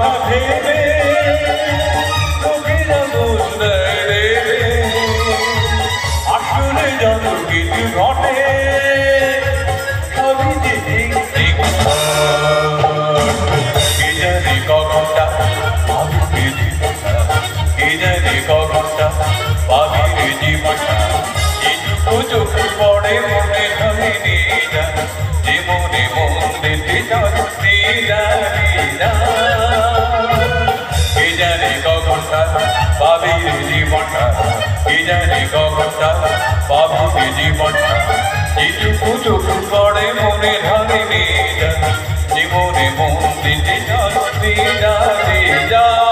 কথা ভেবে তোকে যেমন দেয় রে আসলে যত কিছু ঘটে সবই যে কে জানে কখনটা পাবি জীবনটা কে জানে কখনটা পাবি জীবনটা এটুকু চোখ পড়ে মনে ধরে নিয়ে যা যে মনে মন দিতে যাচ্ছি জানি না কে জানে কখনটা পাবি জীবনটা কে জানে কখনটা পাবি জীবনটা এটুকু চোখ পড়ে মনে ধরে নিয়ে যা যে মনে মন দিতে যাচ্ছি জানি না